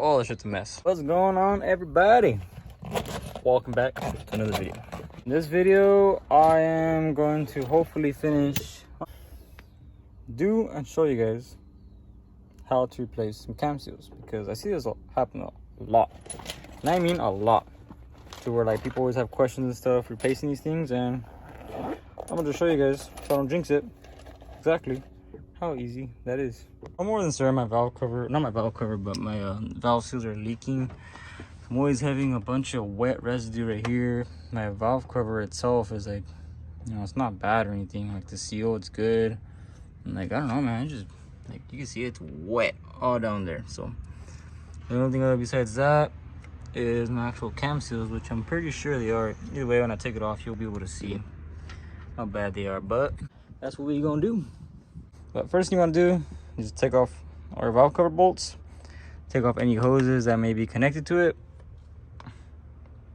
all the shit's a mess. What's going on, everybody? Welcome back to another video. In this video, I am going to hopefully finish, and show you guys how to replace some cam seals, because I see this happen a lot, and I mean a lot, to where like people always have questions and stuff replacing these things, and I'm gonna just show you guys so I don't jinx it exactly how easy that is. I'm more than certain my valve cover, not my valve cover, but my valve seals are leaking. I'm always having a bunch of wet residue right here. My valve cover itself is like, you know, it's not bad or anything. Like the seal, it's good. And like, I don't know, man, it's just like, you can see it's wet all down there. So the only thing besides that is my actual cam seals, which I'm pretty sure they are. Either way, when I take it off, you'll be able to see how bad they are, but that's what we're gonna do. But first thing you want to do is take off our valve cover bolts, take off any hoses that may be connected to it.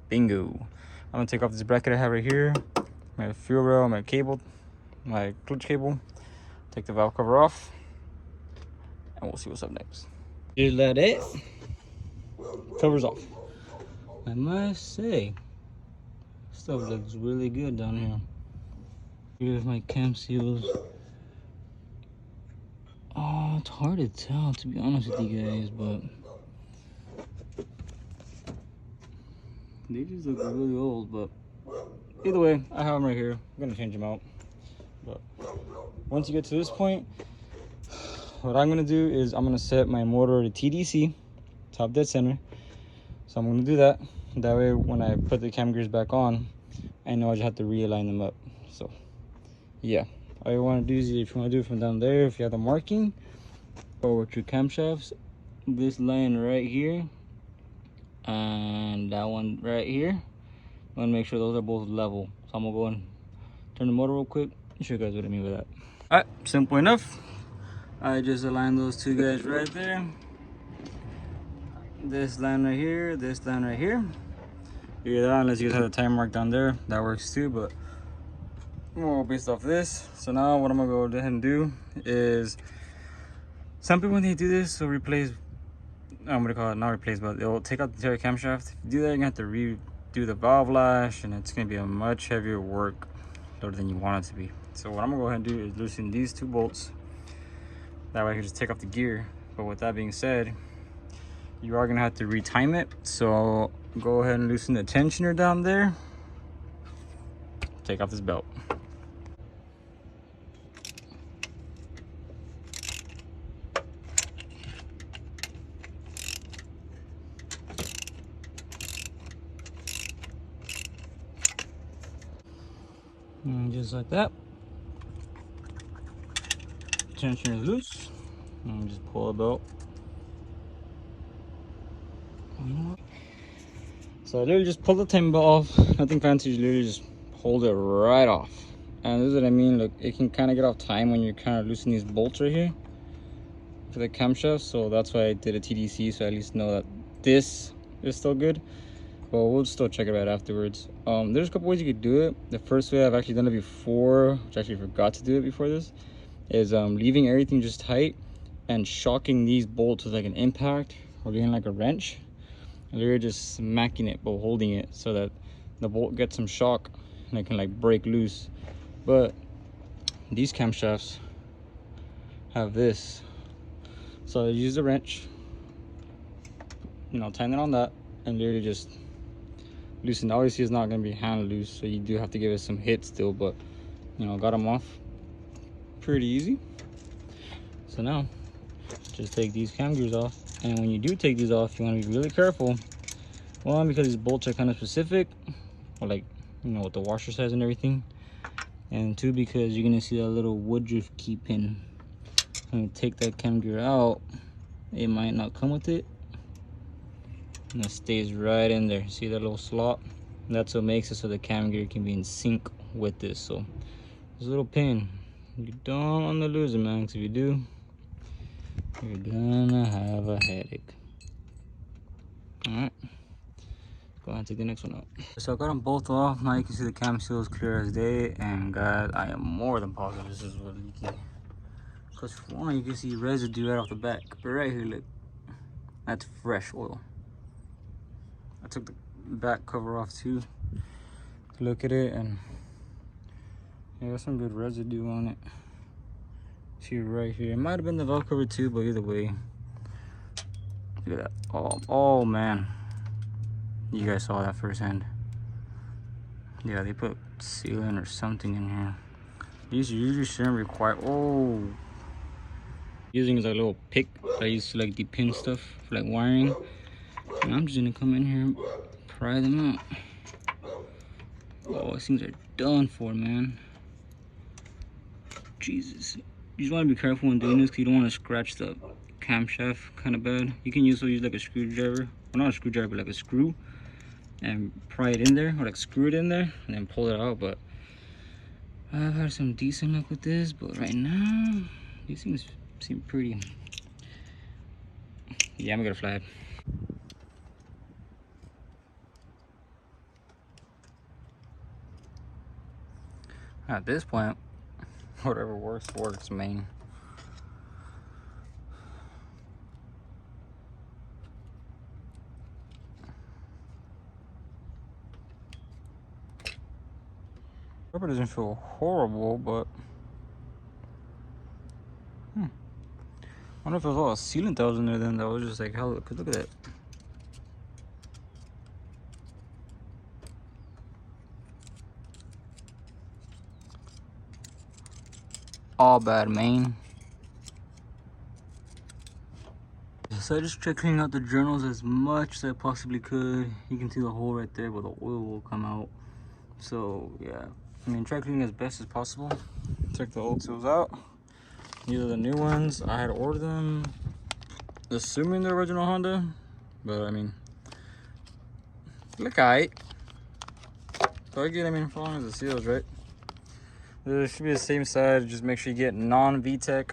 Bingo. I'm gonna take off this bracket I have right here, my fuel rail, my cable, my clutch cable. Take the valve cover off, and we'll see what's up next. Just let it. Cover's off. I must say, stuff looks really good down here. Here's my cam seals. Oh, it's hard to tell, to be honest with you guys, but they just look really old. But either way, I have them right here. I'm gonna change them out. But once you get to this point, what I'm gonna do is I'm gonna set my motor to TDC, top dead center. So I'm gonna do that. That way, when I put the cam gears back on, I know I just have to realign them up. So yeah. All you want to do is, if you want to do it from down there, if you have the marking, or with your camshafts, this line right here and that one right here, I want to make sure those are both level. So I'm gonna go and turn the motor real quick and show you guys what I mean with that. All right, simple enough. I just aligned those two guys right there. This line right here, this line right here. Either that, unless you guys have the time mark down there, that works too. But more based off this. So now what I'm gonna go ahead and do is, some people when they do this, they'll replace, I'm gonna call it, not replace, but they'll take out the entire camshaft. If you do that, you're gonna have to redo the valve lash, and it's gonna be a much heavier work load than you want it to be. So what I'm gonna go ahead and do is loosen these two bolts. That way I can just take off the gear. But with that being said, you are gonna have to retime it. So go ahead and loosen the tensioner down there. Take off this belt. And just like that, tension is loose, and just pull the belt. So I literally just pull the timing belt off, nothing fancy, just literally just hold it right off. And this is what I mean, look, it can kind of get off time when you're kind of loosening these bolts right here for the camshaft. So that's why I did a TDC, so I at least know that this is still good. But we'll still check it out afterwards. There's a couple ways you could do it. The first way, I've actually done it before, which I actually forgot to do it before this, is leaving everything just tight and shocking these bolts with like an impact or getting like a wrench. And literally just smacking it but holding it so that the bolt gets some shock and it can like break loose. But these camshafts have this. So I use a wrench, you know, tighten it on that, and literally just loosen. Obviously it's not going to be hand loose, so you do have to give it some hit still, but you know, got them off pretty easy. So now just take these cam gears off, and when you do take these off, you want to be really careful. One, because these bolts are kind of specific, or like, you know, with the washer size and everything, and two, because you're going to see that little Woodruff key pin. When you take that cam gear out, it might not come with it, and it stays right in there. See that little slot? And that's what makes it so the cam gear can be in sync with this. So this little pin, you don't want to lose it, man, because if you do, you're gonna have a headache. All right, go ahead and take the next one out. So I got them both off. Now you can see the cam seal is clear as day, and guys, I am more than positive this is what leaking. Because for one, you can see residue right off the back, but right here, look, That's fresh oil. I took the back cover off too to look at it, and yeah, there's some good residue on it. See right here. It might have been the valve cover too, but either way, look at that. Oh man, you guys saw that firsthand. Yeah, they put sealant or something in here. These usually shouldn't require. Oh, using is like a little pick that I used to like depin stuff for like wiring. And I'm just gonna come in here and pry them out. Oh, these things are done for, man. Jesus. You just want to be careful when doing this because you don't want to scratch the camshaft kind of bad. You can also use like a screwdriver, well, not a screwdriver, but like a screw, and pry it in there, or like screw it in there and then pull it out. But I've had some decent luck with this, but right now these things seem pretty. Yeah, I'm gonna get a flag. At this point, whatever works, man. Rubber doesn't feel horrible, but I wonder if there's a lot of sealant that was in there then that was just like, hell, look at that. All bad, man. So I just tried cleaning out the journals as much as I possibly could. You can see the hole right there where the oil will come out. So yeah, I mean, try cleaning as best as possible. Took the old tools out. These are the new ones. I had ordered them assuming the original Honda, but I mean, look alright. So again, I mean, as long as the seals right. This should be the same side. Just make sure you get non-VTEC.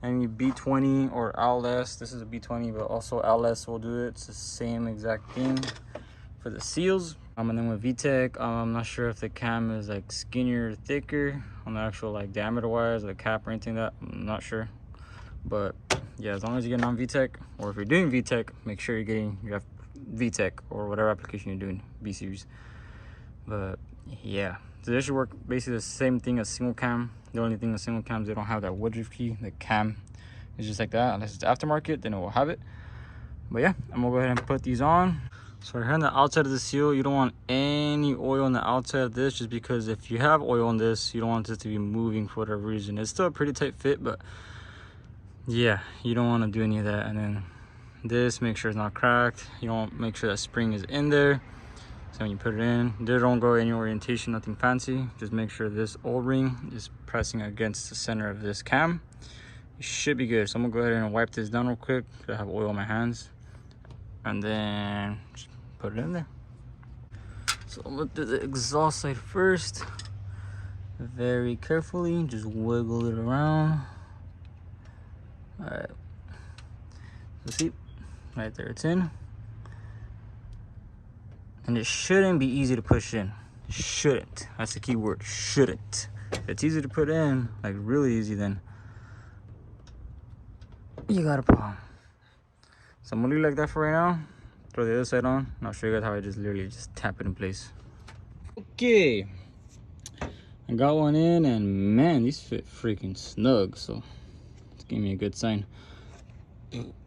Any B20 or LS. This is a B20, but also LS will do it. It's the same exact thing for the seals. And then with VTEC, I'm not sure if the cam is like skinnier or thicker on the actual like diameter wise, the cap or anything like that. I'm not sure, but yeah, as long as you get non-VTEC, or if you're doing VTEC, make sure you're getting your VTEC or whatever application you're doing, B series. But yeah, so this should work basically the same thing as single cam. The only thing with single cams, they don't have that Woodruff key. The cam is just like that. Unless it's aftermarket, then it will have it. But yeah, I'm gonna go ahead and put these on. So here on the outside of the seal, you don't want any oil on the outside of this, just because if you have oil on this, you don't want this to be moving for whatever reason. It's still a pretty tight fit, but yeah, you don't want to do any of that. And then this, make sure it's not cracked. You don't make sure that spring is in there. So when you put it in, they don't go any orientation, nothing fancy. Just make sure this O-ring is pressing against the center of this cam. It should be good. So I'm gonna go ahead and wipe this down real quick. I have oil on my hands. And then just put it in there. So I'm gonna do the exhaust side first. Very carefully, just wiggle it around. All right. So see, right there, it's in. And it shouldn't be easy to push in. It shouldn't. That's the key word. Shouldn't. If it's easy to put in, like really easy, then you got a problem. So I'm gonna leave it like that for right now. Throw the other side on, and I'll show you guys how I just literally just tap it in place. Okay, I got one in, and man, these fit freaking snug. So it's giving me a good sign.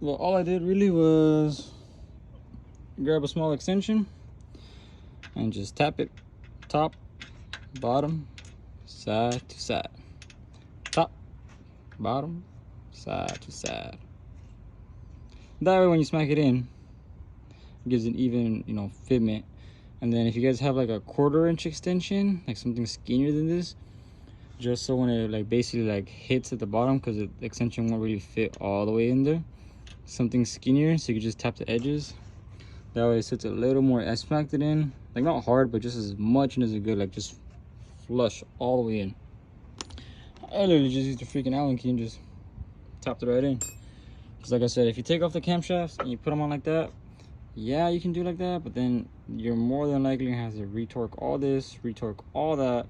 Well, all I did really was grab a small extension and just tap it top, bottom, side to side, top, bottom, side to side. That way when you smack it in, it gives an even, you know, fitment. And then if you guys have like a 1/4 inch extension, like something skinnier than this, just so when it like basically like hits at the bottom, because the extension won't really fit all the way in there, something skinnier so you can just tap the edges. That way it sits a little more S-packed in, like not hard, but just as much and as good, like just flush all the way in. I literally just used the freaking Allen key and just tapped it right in. Because like I said, if you take off the camshafts and you put them on like that, yeah, you can do like that, but then you're more than likely gonna have to retorque all this, retorque all that,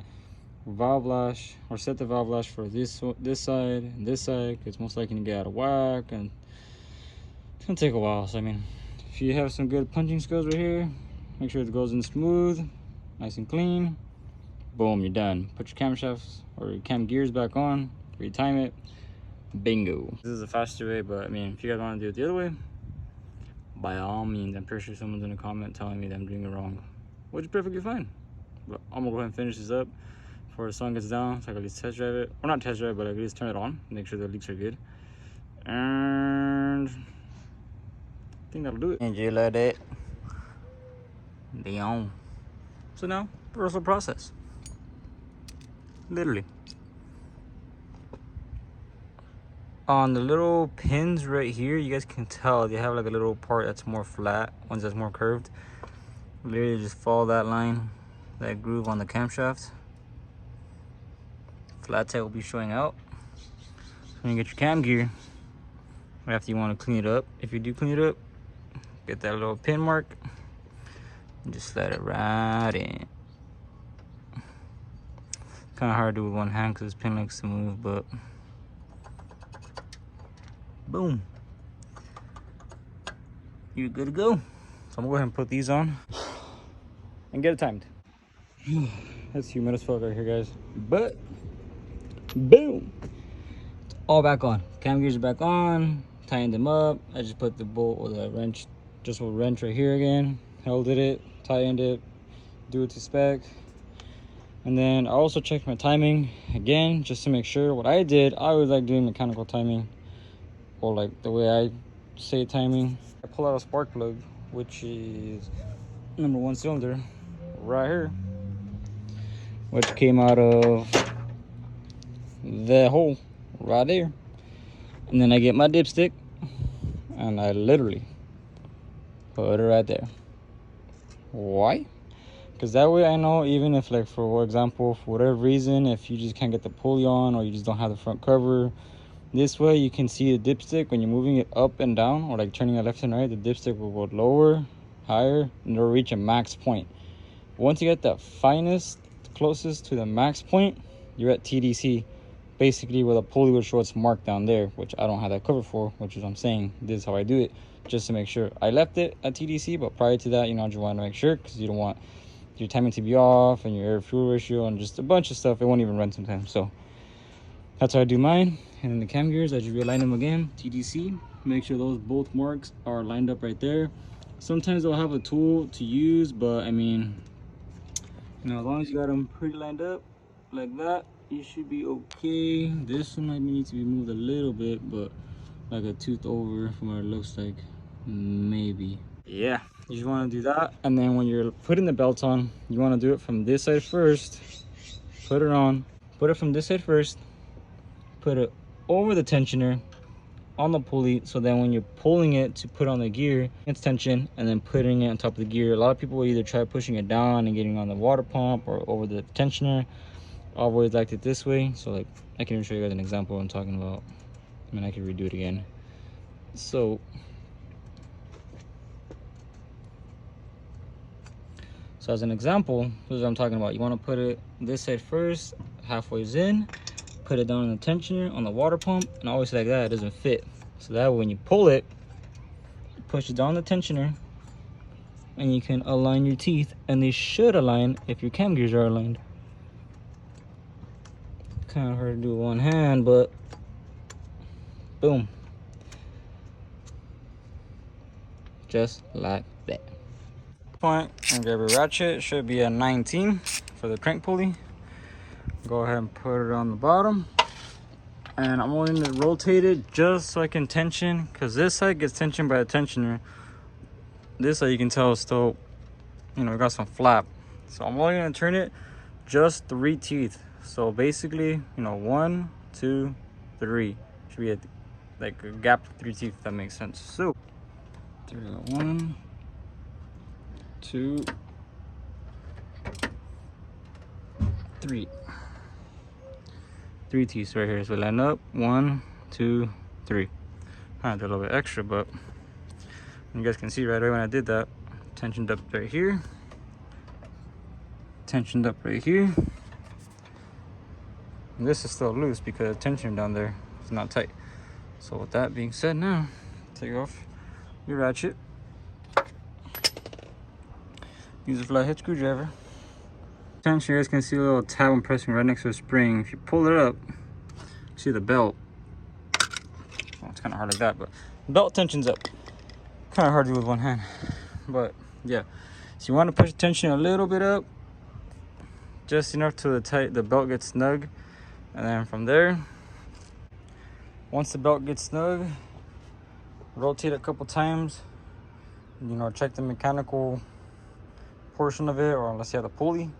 valve lash, or set the valve lash for this side and this side, because it's most likely to get out of whack. And gonna take a while. So I mean, if you have some good punching skills right here, make sure it goes in smooth, nice and clean. Boom, you're done. Put your camshafts or your cam gears back on, retime it, bingo. This is a faster way, but I mean, if you guys want to do it the other way, by all means. I'm pretty sure someone's in a comment telling me that I'm doing it wrong, which is perfectly fine. But I'm gonna go ahead and finish this up before the sun gets down, so I can at least test drive it. Or not test drive, but I can at least turn it on, make sure the leaks are good. And I think that'll do it. And you let it be on. So now, reversal process. Literally. On the little pins right here, you guys can tell they have like a little part that's more flat, ones that's more curved. Literally just follow that line, that groove on the camshaft. Flat tail will be showing out. When you get your cam gear, after you want to clean it up, if you do clean it up, get that little pin mark and just slide it right in. Kind of hard to do with one hand because this pin likes to move, but boom, you're good to go. So I'm gonna go ahead and put these on and get it timed. It's humid as fuck right here, guys, but boom, it's all back on. Cam gears are back on, tightened them up. I just put the bolt or the wrench, just a wrench right here again, held it, tightened it, do it to spec. And then I also checked my timing again, just to make sure. What I did, I always like doing mechanical timing, or like the way I say timing. I pull out a spark plug, which is number 1 cylinder right here, which came out of the hole right there. And then I get my dipstick and I literally put it right there. Why? Because that way I know, even if, like, for example, for whatever reason, if you just can't get the pulley on or you just don't have the front cover, this way you can see the dipstick when you're moving it up and down, or like turning it left and right, the dipstick will go lower, higher, and it'll reach a max point. Once you get the finest, closest to the max point, you're at TDC, basically where the pulley will show its mark down there, which I don't have that cover for, which is what I'm saying. This is how I do it, just to make sure. I left it at TDC, but prior to that, you know, I just want to make sure, because you don't want your timing to be off and your air fuel ratio and just a bunch of stuff. It won't even run sometimes. So that's how I do mine. And then the cam gears, I just realign them again, TDC. Make sure those both marks are lined up right there. Sometimes they'll have a tool to use, but I mean, you know, as long as you got them pretty lined up like that, you should be okay. This one might need to be moved a little bit, but like a tooth over from what it looks like, maybe. Yeah, you just want to do that. And then when you're putting the belt on, you want to do it from this side first. Put it on, put it from this side first, put it over the tensioner on the pulley, so then when you're pulling it to put on the gear, it's tension, and then putting it on top of the gear. A lot of people will either try pushing it down and getting on the water pump or over the tensioner. I've always liked it this way. So like, I can even show you guys an example of what I'm talking about. I mean, I can redo it again. So as an example, this is what I'm talking about. You want to put it this side first, halfway in, put it down in the tensioner on the water pump, and always like that, it doesn't fit. So that way when you pull it, you push it down the tensioner, and you can align your teeth, and they should align if your cam gears are aligned. Kind of hard to do with one hand, but boom. Just like that. Point and grab a ratchet. It should be a 19 for the crank pulley. Go ahead and put it on the bottom, and I'm going to rotate it just so I can tension, because this side gets tensioned by the tensioner. This side you can tell is still, you know, got some flap. So I'm only going to turn it just 3 teeth. So basically, you know, 1, 2, 3 should be like a gap of 3 teeth, if that makes sense. So 1, 2, 3. 3 teeth right here. So line up 1, 2, 3. I did a little bit extra, but you guys can see right away when I did that, tensioned up right here, tensioned up right here. And this is still loose because the tension down there is not tight. So with that being said, now take off your ratchet. Use a flathead screwdriver. Tension, you guys can see a little tab I'm pressing right next to the spring. If you pull it up, see the belt. Well, it's kind of hard like that, but belt tension's up. Kind of hard to do with one hand, but yeah. So you want to push the tension a little bit up, just enough to the belt gets snug, and then from there, once the belt gets snug, rotate a couple times. You know, check the mechanical portion of it, or unless you have the pulley,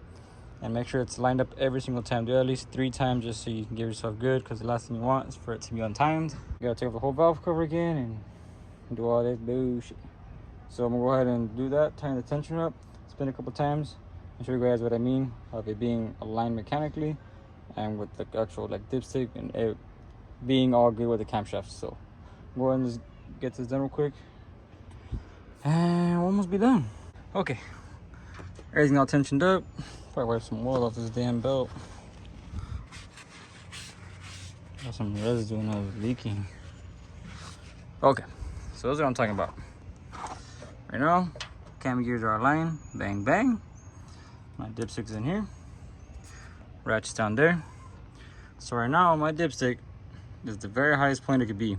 and make sure it's lined up every single time. Do it at least 3 times just so you can give yourself good, because the last thing you want is for it to be untimed. You gotta take off the whole valve cover again and do all this bullshit. So I'm gonna go ahead and do that, tighten the tension up, spin a couple times, and show you guys what I mean of it being aligned mechanically and with the actual like dipstick and it being all good with the camshaft. So go ahead and just get this done real quick, and we'll almost be done. Okay, everything all tensioned up. Probably wipe some oil off this damn belt. Got some residue and I was leaking. Okay, so that's what I'm talking about. Right now, cam gears are aligned. Bang, bang. My dipstick's in here. Ratchet's down there. So right now, my dipstick is the very highest point it could be.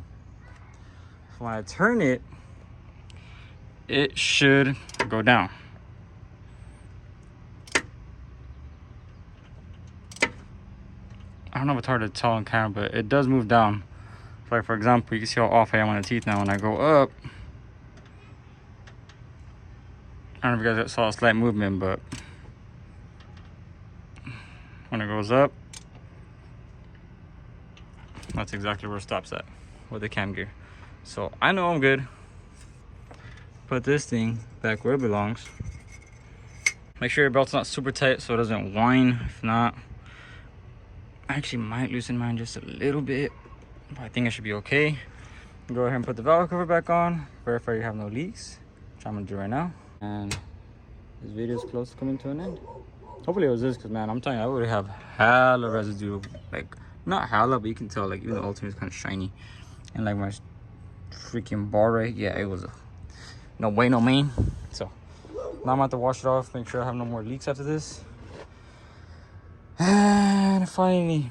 So when I turn it, it should go down. I don't know if it's hard to tell on camera, but it does move down. So like for example, you can see how off I am on the teeth now. When I go up, I don't know if you guys saw a slight movement, but when it goes up, that's exactly where it stops at with the cam gear. So I know I'm good. Put this thing back where it belongs. Make sure your belt's not super tight so it doesn't whine. If not, I actually might loosen mine just a little bit, but I think I should be okay. Go ahead and put the valve cover back on. Verify you have no leaks, which I'm gonna do right now. And this video is close to coming to an end. Hopefully it was this, because man, I'm telling you, I would have hella residue. Like, not hella, but you can tell, like, even the ultimate is kind of shiny. And like my freaking bar right, yeah, it was a no way, no main. So now I'm about to wash it off, make sure I have no more leaks after this. And finally,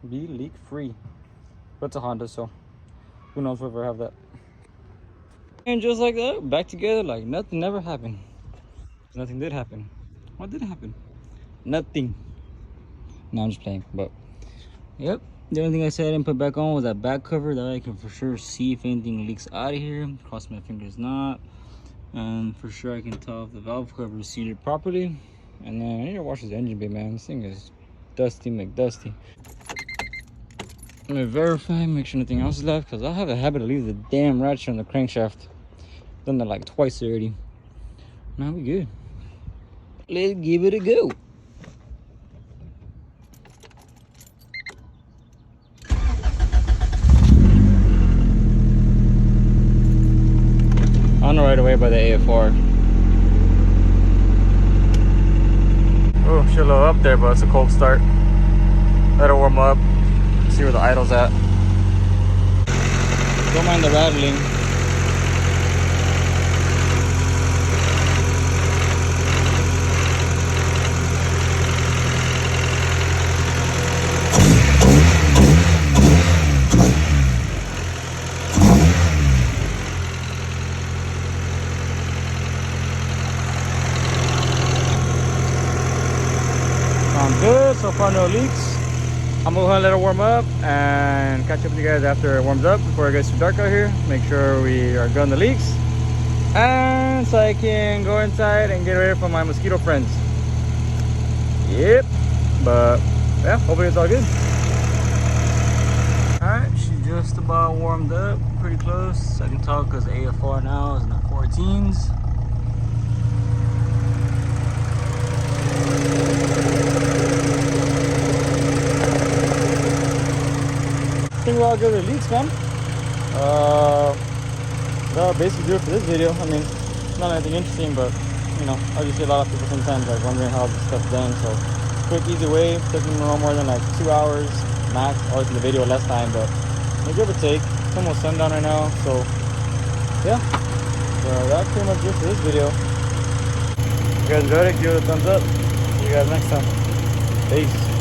be leak free. But it's a Honda, so who knows if we'll ever have that. And just like that, back together like nothing ever happened. Nothing did happen. What did happen? Nothing. No, I'm just playing. But yep, the only thing I said I didn't put back on was that back cover, that I can for sure see if anything leaks out of here. Cross my fingers not. And for sure I can tell if the valve cover is seated properly. And then I need to wash this engine bay, man. This thing is dusty McDusty. Let me verify, make sure nothing else is left, because I have a habit of leaving the damn ratchet on the crankshaft. Done that like twice already. Now we good. Let's give it a go. On the right away by the AFR. Oh, she's a little up there, but it's a cold start. Let her warm up. See where the idle's at. Don't mind the rattling. Sounds good. So far, no leaks. I'm gonna go ahead and let it warm up and catch up with you guys after it warms up, before it gets too dark out here. Make sure we are good on the leaks, and so I can go inside and get ready for my mosquito friends. Yep, but yeah, hopefully it's all good. Alright, she's just about warmed up, pretty close. I can tell because AFR now is in the 14s. I think we're all good with leaks, man. That'll basically do it for this video. I mean, it's not anything interesting, but you know, obviously a lot of people sometimes like wondering how this stuff's done. So quick, easy way. Taking no more than like 2 hours max. Obviously the video less time, but give or take. It's almost sundown right now, so yeah. So that's pretty much it for this video. If you guys enjoyed it, give it a thumbs up. See you guys next time. Peace.